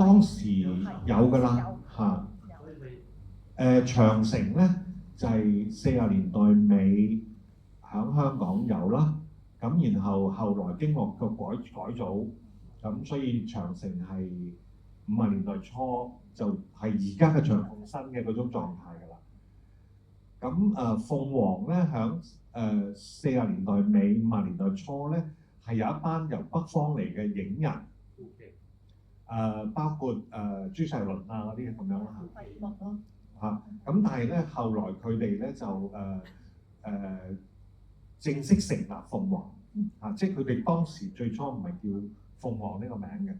當時有㗎啦嚇。長城咧就係40年代尾喺香港有啦，咁然後後來經過個改組，咁所以長城係50年代初就係而家嘅長鳳新嘅嗰種狀態㗎啦。咁鳳凰咧響40年代尾50年代初咧係有一班由北方嚟嘅影人。包括朱世麟啊嗰啲咁樣啦嚇，咁但係咧後來佢哋咧就正式成立鳳凰即係佢哋當時最初唔係叫鳳凰呢個名嘅。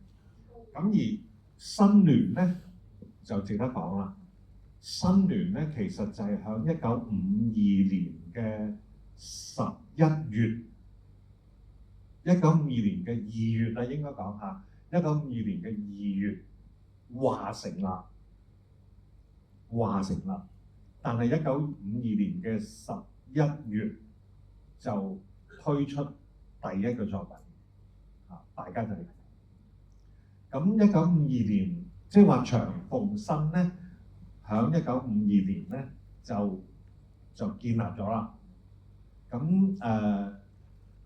咁而新聯咧就值得講啦。新聯咧其實就係響1952年嘅11月，1952年嘅2月啦，應該講下。1952年嘅2月話成立，但係1952年嘅11月就推出第一個作品，大家就係咁。1952年即係話長鳳新咧，響1952年咧就建立咗啦。咁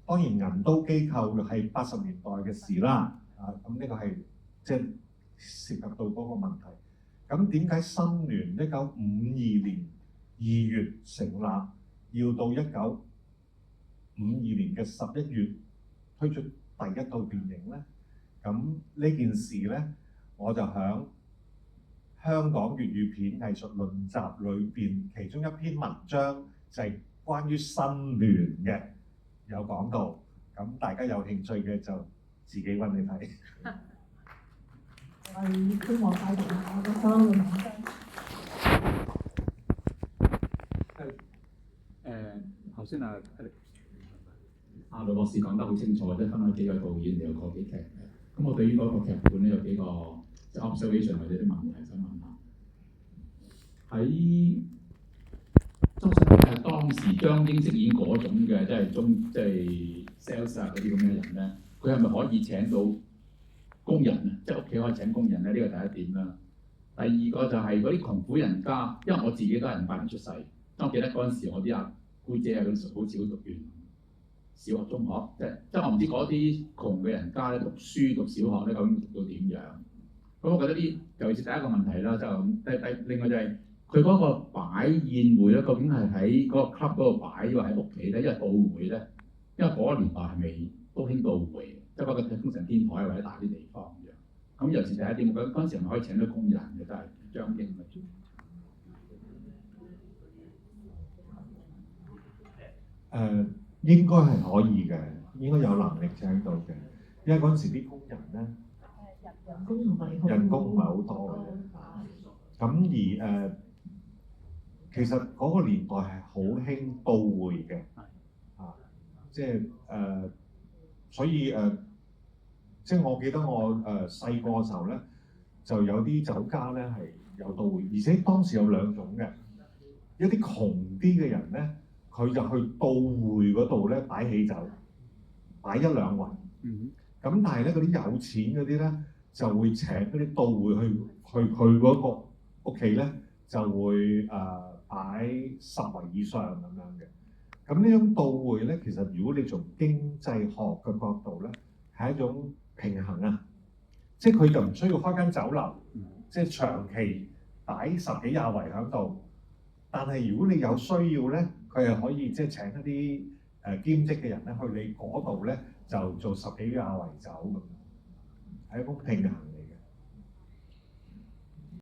當然銀都機構係80年代嘅事啦。咁呢個係即係涉及到嗰個問題。咁點解新聯1952年2月成立，要到1952年嘅11月推出第一套電影咧？咁呢件事咧，我就響香港粵語片藝術論集裏邊其中一篇文章就係關於新聯嘅，有講到。咁大家有興趣嘅就自己揾你睇。我希望帶動下我嘅三個學生。頭先盧博士講得好清楚，即係分開幾個導演嚟個幾劇。咁我對於嗰個劇本咧有幾個即係 observation 或者啲問題想問下。喺當時張英飾演嗰種嘅即係 sales 啊嗰啲咁嘅人咧，佢係咪可以請到工人啊？即係屋企可以請工人咧？呢個第一點啦。第二個就係嗰啲窮苦人家，因為我自己都係58年出世，我記得嗰陣時我啲阿姑姐啊，好似好讀完小學、中學，即係我唔知嗰啲窮嘅人家咧讀書讀小學咧究竟讀到點樣？咁我覺得呢尤其是第一個問題啦，就另外就係佢嗰個擺宴會咧，究竟係喺嗰個 club 嗰度擺，抑或喺屋企咧？因為佈會咧，因為嗰個年代係未都興佈會，即係包括通常天台或者大啲地方咁樣。咁尤其是第一點，嗰陣時係咪可以請到工人嘅？都係張英嘅。應該係可以嘅，應該有能力請到嘅，因為嗰陣時啲工人咧人工唔係好多嘅。咁而其實嗰個年代係好興佈會嘅，即係所以即係我記得我細個嘅時候咧，就有啲酒家咧係有佈會，而且當時有兩種嘅，一啲窮啲嘅人咧。佢就去到會嗰度咧擺喜酒，擺1-2圍。咁但係咧嗰啲有錢嗰啲咧就會請嗰啲到會去嗰個屋企咧就會擺10圍以上咁樣嘅。咁呢種到會咧，其實如果你從經濟學嘅角度咧，係一種平衡啊，即係佢就唔需要開間酒樓，即係長期擺10幾20圍喺度。但係如果你有需要咧，佢係可以即係請一啲兼職嘅人咧去你嗰度咧就做10幾20圍酒咁，係一種平衡嚟